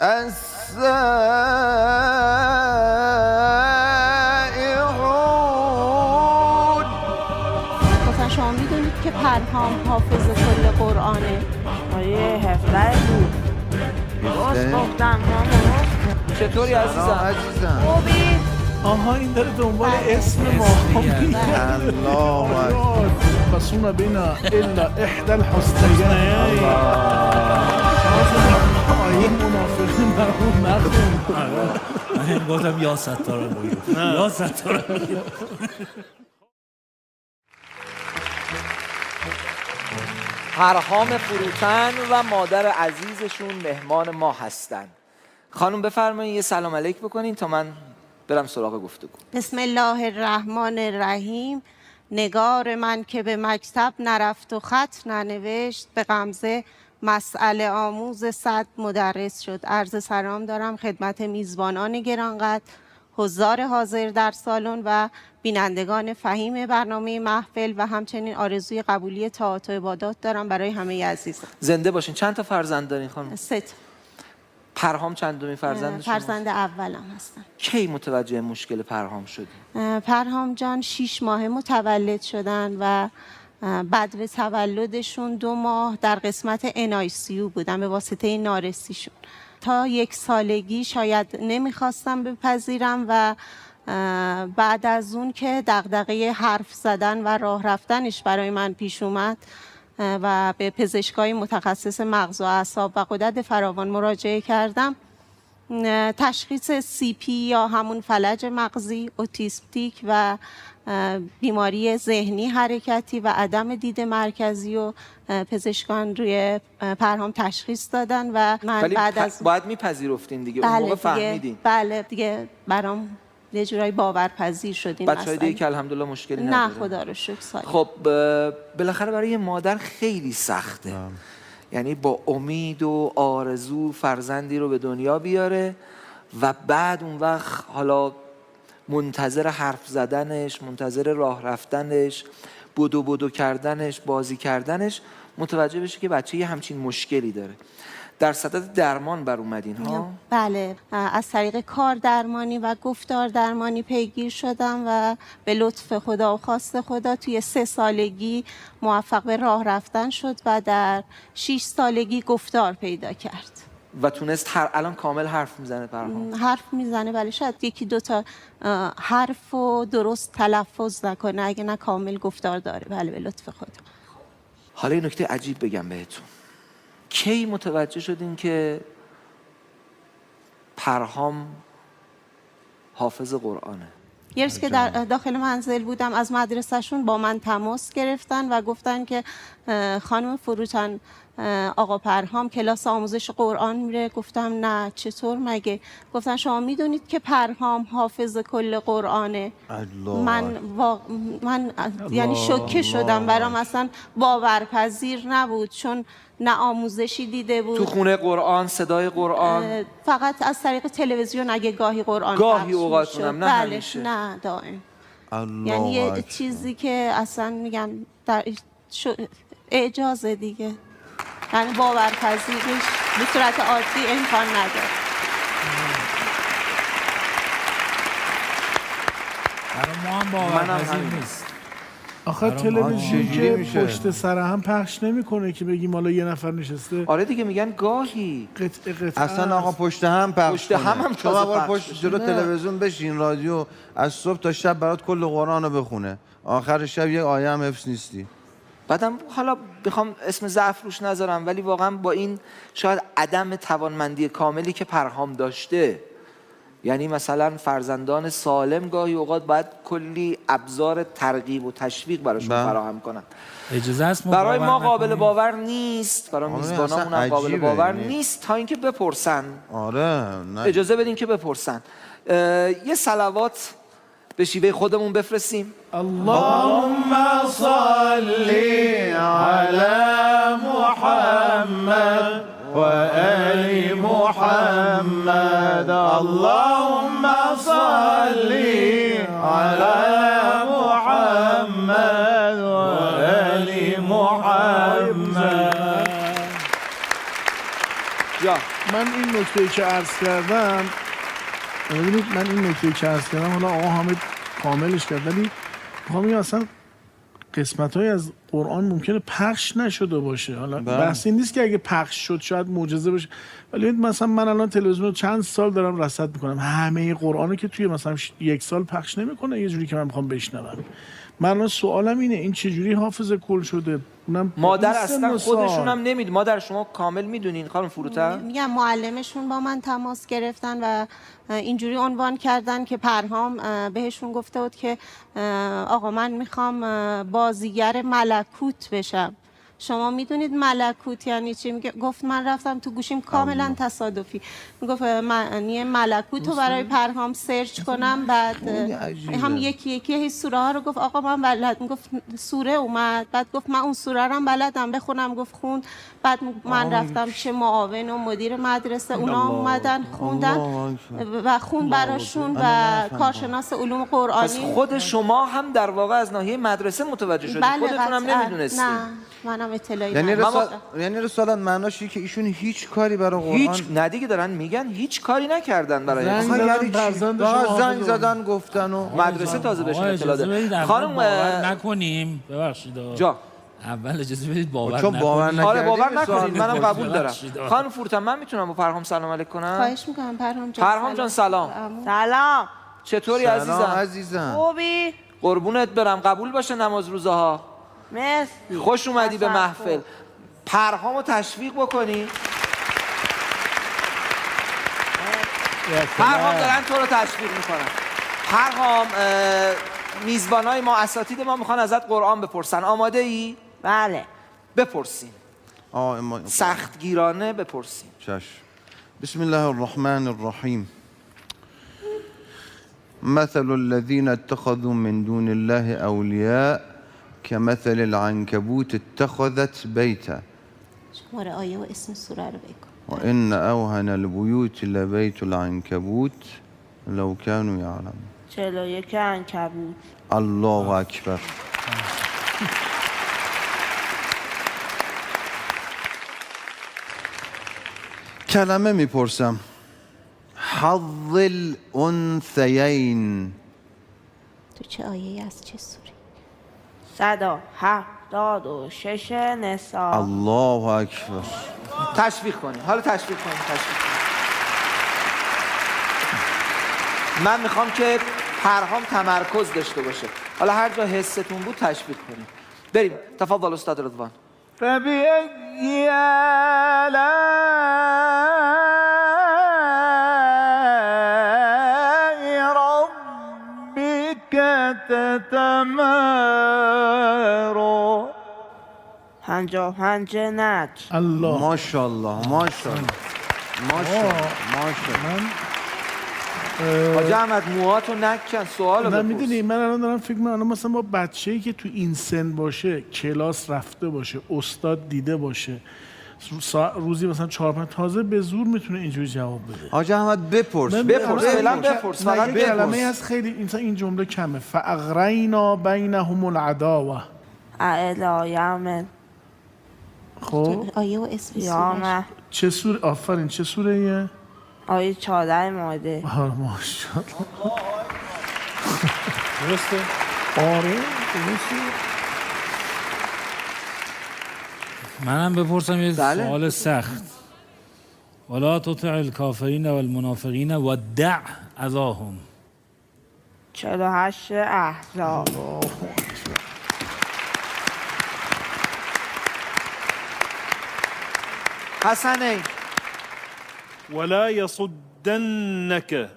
السائحون. مثلا شما میدونید که پرهام حافظ کل قرآنه. آیه 17 بود. درست گفتم مامان. چطوری عزیزم؟ خوبی؟ آها این داره دنبال اسم ما الله قسونا بنا الا احدى الحسنيين. آیه منافقین برامون نخون. من گفتم یا ستاره بگیر یا ستاره بگیر. پرهام فروتن و مادر عزیزشون مهمان ما هستن. خانم بفرمایید یه سلام علیک بکنین تا من برم سراغ گفتگو. بسم الله الرحمن الرحیم. نگار من که به مکتب نرفت و خط ننوشت، به غمزه مسئله آموز 100 مدرس شد. عرض سلام دارم خدمت میزبانان گرانقدر، حضار حاضر در سالن و بینندگان فهیم برنامه محفل و همچنین آرزوی قبولی طاعات و عبادات دارم برای همه عزیزان. زنده باشین. چند تا فرزند دارین خانم؟ 3 تا. پرهام چندمین فرزند شما؟ فرزند اولم هستم. کی متوجه مشکل پرهام شدی؟ پرهام جان 6 ماه متولد شدن و بعد به تولدشون 2 ماه در قسمت NICU بودن به واسطه نارسیشون. تا 1 سالگی شاید نمیخواستم بپذیرم و بعد از اون که دغدغه حرف زدن و راه رفتنش برای من پیش اومد و به پزشکای متخصص مغز و اعصاب و غدد فراوان مراجعه کردم، تشخیص CP یا همون فلج مغزی، اوتیسمتیک و بیماری ذهنی حرکتی و عدم دید مرکزی و پزشکان روی پرهام تشخیص دادن و من ولی بعد از باید میپذیرفتین دیگه. اون موقع فهمیدین؟ بله دیگه برام یه جورایی باورپذیر شد این بچه‌های دیگه که الحمدلله مشکلی نه نداره. خدا رو شکر سالم. خب بالاخره برای یه مادر خیلی سخته. یعنی با امید و آرزو فرزندی رو به دنیا بیاره و بعد اون وقت حالا منتظر حرف زدنش، منتظر راه رفتنش، بدو کردنش، بازی کردنش، متوجه بشه که بچه یه همچین مشکلی داره. در صدد درمان بر اومدین ها؟ بله، از طریق کار درمانی و گفتار درمانی پیگیر شدم و به لطف خدا و خواست خدا توی 3 سالگی موفق به راه رفتن شد و در 6 سالگی گفتار پیدا کرد. و تونست الان کامل حرف میزنه پرهام؟ حرف میزنه ولی شاید 1-2 تا حرف رو درست تلفظ نکنه، اگه نه کامل گفتار داره. بله به لطف خدا. حالا یه نکته عجیب بگم بهتون. کی متوجه شدین که پرهام حافظ قرآنه؟ یه روز که در داخل منزل بودم از مدرسهشون با من تماس گرفتن و گفتن که خانم فروتن آقا پرهام کلاس آموزش قرآن میره. گفتم نه چطور مگه؟ گفتن شما میدونید که پرهام حافظ کل قرآنه. من یعنی شوکه شدم، برام اصلا باورپذیر نبود چون نه آموزشی دیده بود. تو خونه قرآن، صدای قرآن؟ فقط از طریق تلویزیون اگه گاهی قرآن گاهی اوقات نه بله همیشه. نه دائم. یعنی یه چیزی که اصلا میگم در اعجازه دیگه، یعنی باورپذیریش به صورت عادی امکان نداره. برای ما هم باورپذیر نیست. آخه تلویزیون که پشت سر هم پخش نمیکنه که بگیم حالا یه نفر نشسته. آره دیگه میگن گاهی قطعه اصلا آقا پشت هم پخش پشت هم شما بار پشت جلو تلویزیون بشین، رادیو از صبح تا شب برات کل قرآن رو بخونه، آخر شب یه آیه هم حفظ نیستی. بعدم حالا بخوام اسم ضعف روش نذارم ولی واقعا با این شاید عدم توانمندی کاملی که پرهام داشته، یعنی مثلا فرزندان سالم گاهی اوقات باید کلی ابزار ترغیب و تشویق براشون فراهم کنن. اجازه است برای ما قابل باور نیست، برای میزبانامون هم قابل باور نیست تا اینکه بپرسن. آره نه. اجازه بدین که بپرسن. یه صلوات به شیوه خودمون بفرستیم. اللهم صل علی محمد و آل محمد. اللهم صل علی محمد و آل محمد. من این نکته‌ای که عرض کردم، ببینید من این نکته‌ای که عرض کردم حالا آقا حامد کاملش کرد، ولی می‌خوام اصلا قسمت‌های از قرآن ممکنه پخش نشده باشه. حالا بحث این نیست که اگه پخش شد شاید معجزه باشه، ولی مثلا من الان تلویزیون رو چند سال دارم رصد میکنم، همه قرآنو که توی مثلا 1 سال پخش نمیکنه یه جوری که من میخوام بشنوم. من الان سوالم اینه این چه جوری حافظ کل شده؟ اونم مادر اصلا خودشون هم نمید. مادر شما کامل میدونین خانم فروتن؟ میگم معلمشون با من تماس گرفتن و اینجوری عنوان کردن که پرهام بهشون گفته بود که آقا من میخوام بازیگر ملکوت بشم. شما میدونید ملکوت یعنی چی؟ گفت من رفتم تو گوشیم کاملا تصادفی میگفت معنی ملکوت رو برای پرهام سرچ کنم، بعد هم یکی یکی هی سوره ها رو گفت آقا من بلد، میگفت سوره اومد، بعد گفت من اون سوره رو هم بلدم بخونم، گفت خوند، بعد من رفتم چه معاون و مدیر مدرسه اونا اومدن خوندن و خون براشون و کارشناس علوم قرآنی. پس خود شما هم در واقع از ناحیه مدرسه متوجه شدید؟ بله خودتون هم نمیدونستید؟ نه منم اطلاعی یعنی رسالت معناش که ایشون هیچ کاری برای قرآن هیچ ندیگه دارن میگن هیچ کاری نکردن برای زنگ زدن گفتن و مدرسه تازه بهشون اطلاع داد. خانم نکنیم ببخشید جا اول اجازه بدید باور چون باور نکنیم. آره باور نکردیم نکنید منم قبول دارم. ببخشید. خانم فروتن من میتونم با پرهام سلام علیک کنم؟ خواهش میکنم پرهام جان. پرهام جان سلام. سلام. چطوری سلام عزیزم؟ عزیزم. خوبی؟ قربونت برم. قبول باشه نماز روزها. مرسی. خوش اومدی به تشکر. محفل. پرهامو تشویق بکنی. پرهام دارن تو رو تشویق میکنن. پرهام میزبانای ما اساتید ما میخوان ازت قرآن بپرسن. آماده ای؟ بله. بپرسین. ما سختگیرانه بپرسین. چشم. بسم الله الرحمن الرحیم. مثل الذين اتخذوا من دون الله أولياء كمثل العنكبوت اتخذت بيتا شماره آیه و اسم سوره رو بگو. وإن أوهن البيوت لبيت العنكبوت لو كانوا يعلمون. 41 عنکبوت. الله أكبر. کلمه میپرسم. حظ الأنثيين. تو چه آیه از چه سوره؟ 176 نساء. الله اکبر. تشویق کنیم. حالا تشویق کنیم. من میخوام که پرهام تمرکز داشته باشه. حالا هر جا حستون بود تشویق کنیم. بریم. تفضل استاد رضوان. فبأي آلاء ربك تتمارى 55 نج. الله ماشاءالله ماشاءالله ماشاءالله. حاجی احمد موهاتو نکن. سوالو نه بپرس. میدونی من الان دارم فکر می‌کنم مثلا با بچه‌ای که تو این سن باشه، کلاس رفته باشه، استاد دیده باشه، روزی مثلا 4-5 تازه به زور میتونه اینجوری جواب بده. حاج احمد بپرس. فعلا بپرس. فقط یه کلمه بپرس. هست خیلی این جمله کمه. فاغرینا بینهم العداوه. الا یوم خب آیه و اسم سوره. یوم. چه سوره؟ آفرین چه سوره ایه؟ آیه 14 مائده. ماشاءالله. درسته؟ آره درسته. منم بپرسم یه بله. سوال سخت. ولا تطع الكافرین والمنافقین ودع اذاهم. 48 احزاب. حسنین. ولا يصدنك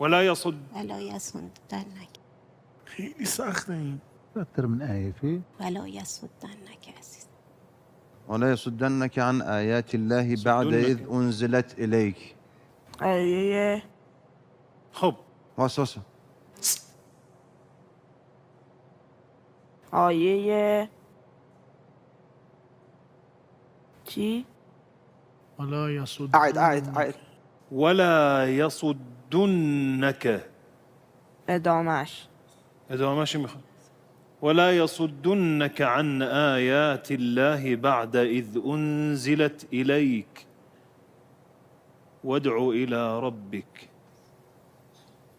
ولا یسودنک. خیلی سخته این. أكثر من آية فيه. ولا یسودنک عزیز. ولا يصدنك عن آيات الله بعد إذ أنزلت إليك. آیه خب واسه آیه چی؟ حالا یسود. عید. ولا يصدنك. ادامش. ادامهش میخواد. ولا يصدنك عن آيات الله بعد إذ أنزلت إليك. وادع إلى ربك.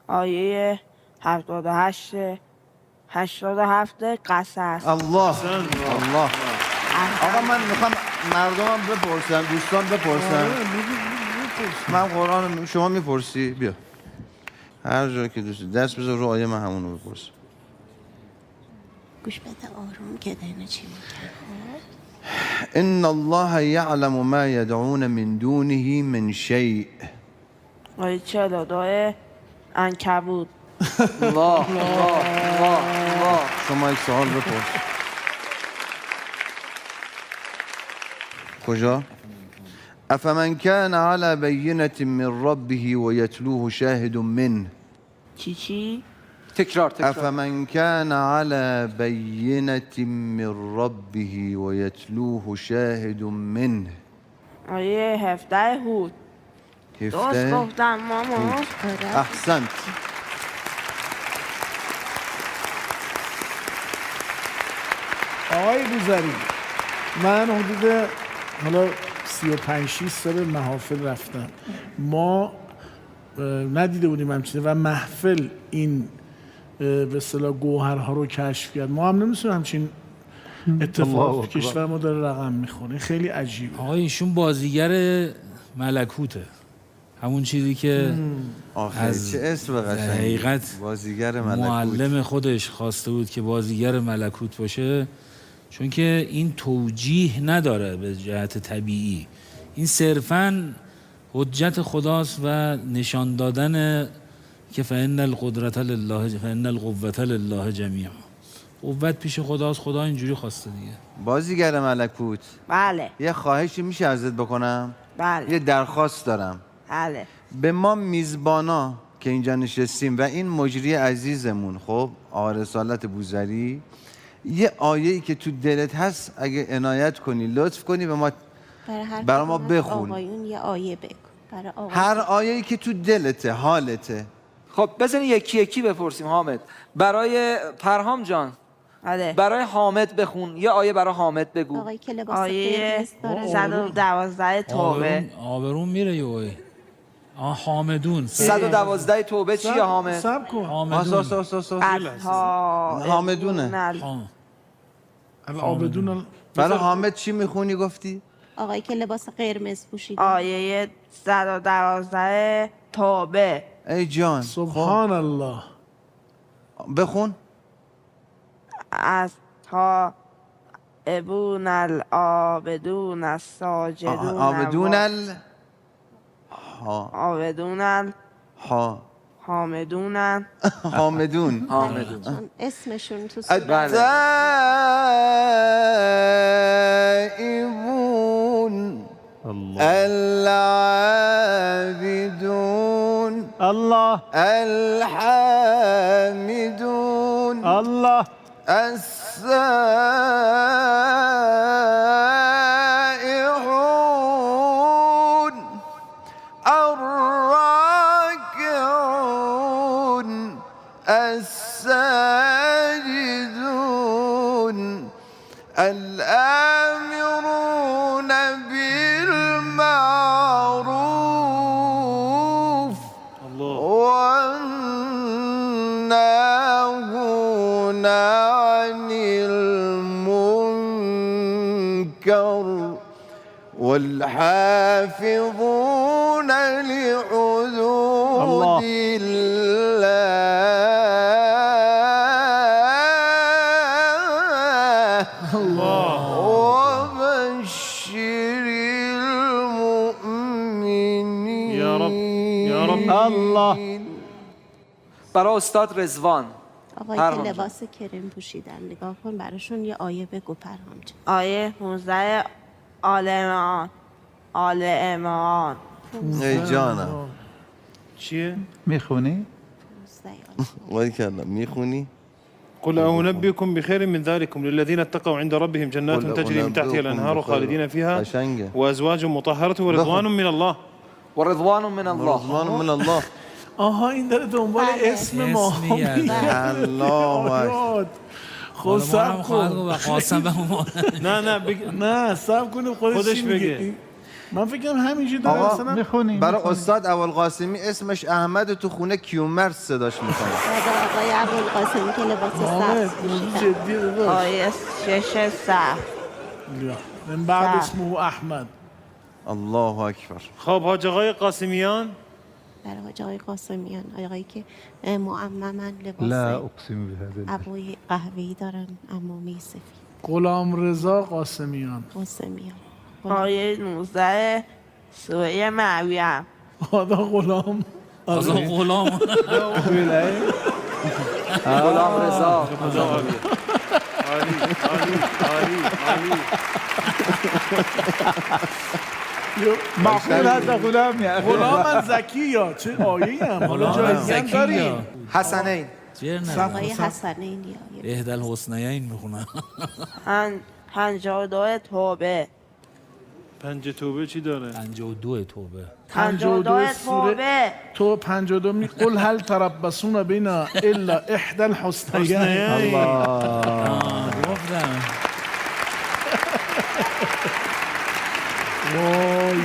آیه 87 قصص. الله الله. آقا من میخوام مردمم بپرسن، دوستان بپرسن. من قرآن شما میپرسی؟ بیا هر جا که دوستی دست بذار رو آیه، من همونو بپرس. گوش بده آروم که دینه چی میگه. ان الله یعلم ما یدعون من دونه من شیء. آیه 42 عنکبوت. الله الله الله. شما یک سوال بپرس. کجا؟ افمن كان على بينة من ربه ويتلوه شاهد منه. چی؟ تکرار. افمن كان على بينة من ربه ويتلوه شاهد منه. آیه 17 هود. درست 17 گفتم ماما. احسنت. آقای بوزری، من حدود حالا 35-6 سال محافل رفتم. ما ندیده بودیم همچینه و محفل این به اصطلاح گوهرها رو کشف کرد. ما هم نمی‌دونیم همچین اتفاق تو کشور ما داره رقم میخوره. خیلی عجیبه. آقا ایشون بازیگر ملکوته، همون چیزی که آخه چه اسم قشنگی. حقیقت بازیگر ملکوت. معلم خودش خواسته بود که بازیگر ملکوت باشه، چون که این توجیه نداره به جهت طبیعی. این صرفاً حجت خداست و نشان دادن که فإن القدرة لله فإن القوة لله جمیعا. قوت پیش خداست، خدا اینجوری خواسته دیگه. بازیگر ملکوت، بله یه خواهشی میشه ازت بکنم؟ بله یه درخواست دارم. بله. به ما میزبانا که اینجا نشستیم و این مجری عزیزمون، خب آقا رسالت بوزری، یه آیه‌ای که تو دلت هست اگه عنایت کنی لطف کنی به ما، برای ما بخون. آقایون یه آیه بگو. برای آقایون. هر آیه‌ای که تو دلته، حالته. خب بزنین یکی یکی بپرسیم. حامد برای پرهام جان، بله. برای حامد بخون. یه آیه برای حامد بگو. آقایی که لباس آیه قرمز داره. 112 توبه. آبرون میره یه وای. حامدون 112 توبه چیه حامد؟ سب کن. حامدون حامدونه. العابدون. برای حامد چی میخونی گفتی؟ آقایی که لباس قرمز پوشیده. آیه 112 توبه. ای جان سبحان الله. بخون. از تا ابون العابدون الساجدون عابدون عابدون حامدون حامدون چون اسمشون تو التائبون العابدون الله الحامدون الله السائحون الراكعون الساجدون الآمرون بالمعروف والناهون عن المنكر والحافظون لحدود الله وبشر المؤمنين. يا رب يا رب. الله. برای استاد رضوان. آقایی پرهام که جان. لباس کرم پوشیدن، نگاه کن براشون یه آیه بگو پرهام جان. آیه 15 آل عمران. آل عمران. ای جانم چیه؟ میخونی؟ وای کردم میخونی؟ قل أنبئكم بخير من ذلكم للذين اتقوا عند ربهم جنات قل تجري من تحتها الأنهار أنبئكم خالدين فيها قشنگه. وأزواج مطهرة ورضوان من الله. و رضوان من الله. رضوان من الله. آها این داره دنبال بله. اسم ما اسم میگرده. الله اکبر. خب سب کن. و قاسم به ما نه نه سب کنیم خودش خودش چی میگه؟ بگه. من فکر کنم همینجوری داره آقا مثلا میخونیم برای استاد ابوالقاسمی اسمش احمد، تو خونه کیومرث صداش میکنه. بعد آقای ابوالقاسمی که لباس حامد سبز موضوع پوشیدن. جدیه داداش. آیه 6 صف بیا. من بعد صح. اسمه احمد. الله اکبر. خب حاج آقای قاسمیان برای آقای قاسمیان، آقایی که معمما لباس لا اقسم بهذا عبای قهوه‌ای دارن، عمامه سفید. غلام رضا قاسمیان. قاسمیان. آیه 19 سوره مریم آدا غلام. آزا غلام غلام رضا عالی عالی عالی عالی. معقول هذا غلام يا اخي غلام من زکی یا چه آیه هم حالا غلام جایزی هم زکی داریم. یا حسنین آقای حسنین یا اهدى الحسنیین میخونن. 52 توبه پنج توبه چی داره؟ 52 توبه. 52 سوره توبه تو 52 می قل هل تربصون بنا الا احدى الحسنيين. گفتم وای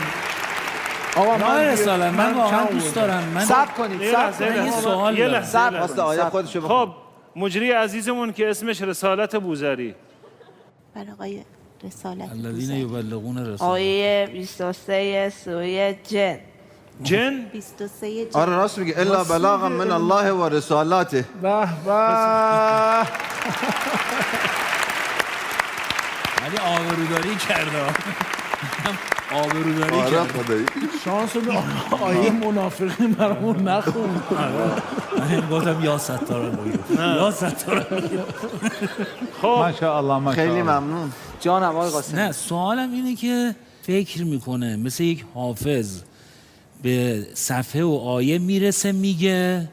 آقا نه رساله من واقعا کم دوست آوردم. دارم. من صبر کنید یه صبر لحظه، من یه سوال یه دارم. لحظه، یه لحظه. واسه آیه خودشو بخون. خب مجری عزیزمون که اسمش رسالت بوزری، برای آقای رسالت الذين بوزری. يبلغون الرسالة. آیه 23 سوره جن جن 23 آره راست میگه الا بلاغا من الله و رسالاته. به به ولی آبروداری کرده. آبروداری آره کرده. خدایی. شانس رو آیه منافقین برامون نخون. من گفتم یا ستاره بگیر. یا ستاره بگیر. ما شاء الله ما شاء خیلی الله ممنون. جانم آقای قاسمی. نه سوالم اینه که فکر میکنه مثل یک حافظ به صفحه و آیه میرسه میگه،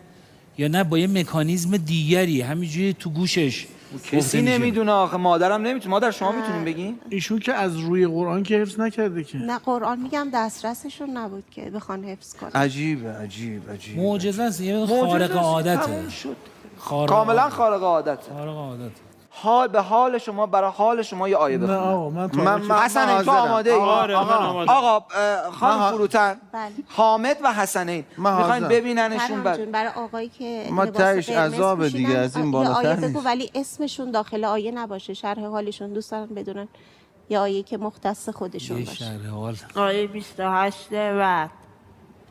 یا نه با یه مکانیزم دیگری همینجوری تو گوشش گفته کسی میشه؟ نمیدونه آخه، مادرم نمیتونه. مادر شما میتونین بگین؟ ایشون که از روی قرآن که حفظ نکرده که. نه قرآن میگم دسترسشون نبود که بخوان حفظ کنن. عجیب عجیب عجیب. معجزه است، یه خارق عادته. تموم شد. خارق کاملا عادت. خارق عادته. خارق عادت. حال به حال شما، برای حال شما یه آیه نه بخونم. آقا من تا من حسنین تو حاضرم. آماده ای؟ آره، من آماده. آقا خانم من- فروتن بله. حامد و حسنین من میخواین حاضرم. ببیننشون فرهام بعد. جون، برای آقایی که ما لباس تهش قرمز عذاب دیگه، پوشیدن، از این یه بالاتر آیه نیست. بگو ولی اسمشون داخل آیه نباشه، شرح حالشون دوست دارن بدونن، یه آیه که مختص خودشون یه باشه. شرح حال. آیه 28 رعد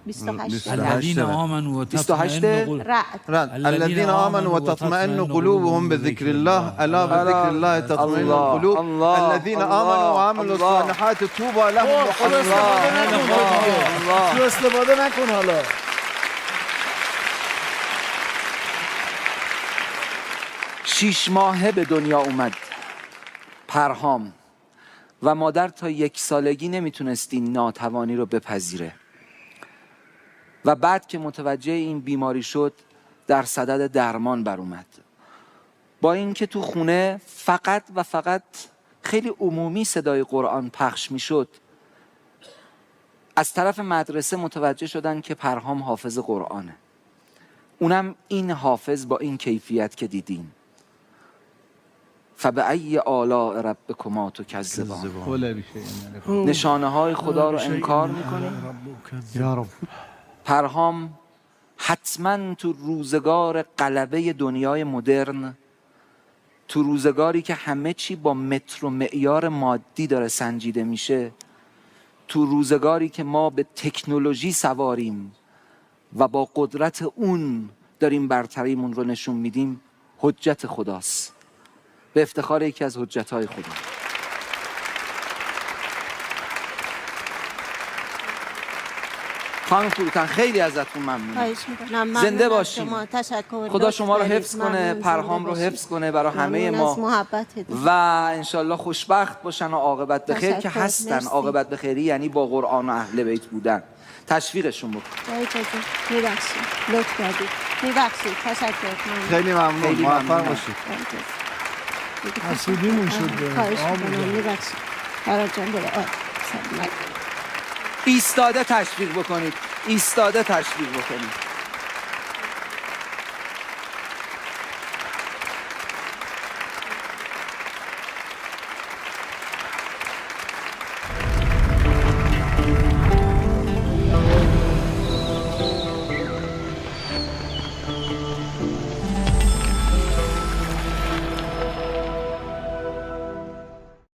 28 الذين رعد. آمنوا 28 وتطمئن قلوب. رعد. رد الذين آمنوا وتطمئن قلوبهم بذكر الله ألا بذكر الله تطمئن الله، القلوب الله، الذين الله، آمنوا وعملوا الله. الصالحات طوبى لهم وحسن استفاده نکن الله. تو استفاده نکن حالا. شیش ماهه به دنیا اومد پرهام و مادر تا 1 سالگی نمیتونست این ناتوانی رو بپذیره و بعد که متوجه این بیماری شد در صدد درمان بر اومد. با اینکه تو خونه فقط و فقط خیلی عمومی صدای قرآن پخش میشد، از طرف مدرسه متوجه شدن که پرهام حافظ قرآنه، اونم این حافظ با این کیفیت که دیدین. فبأی آلاء ربکما تکذبان. ولا بشيء نشانه های خدا رو انکار میکنیم. يا رب پرهام حتما تو روزگار غلبه دنیای مدرن، تو روزگاری که همه چی با متر و معیار مادی داره سنجیده میشه، تو روزگاری که ما به تکنولوژی سواریم و با قدرت اون داریم برتریمون رو نشون میدیم، حجت خداست، به افتخار یکی از حجتهای خدا. خانم فروتن خیلی ازتون ممنونم. خواهش می‌کنم. زنده ممنون از باشین. شما. تشکر. خدا لطف شما رو دارید. حفظ کنه، ممنون. پرهام رو زنده حفظ کنه برای همه ممنون از ما محبتت. و انشالله خوشبخت باشن و عاقبت به خیر که تشکر. هستن. مرسی. عاقبت به خیری یعنی با قرآن و اهل بیت بودن. تشویقشون بکن. با اجازه. میبخشید. لطف کردید. میبخشید. تشکر. ممنون. خیلی ممنون. خیلی موفق ممنونم. باشید. با اجازه. حسودیمون شد به خواهش آب میکنم. بده. میبخشید. فراد جان بره. سلام. ایستاده تشویق بکنید. ایستاده تشویق بکنید.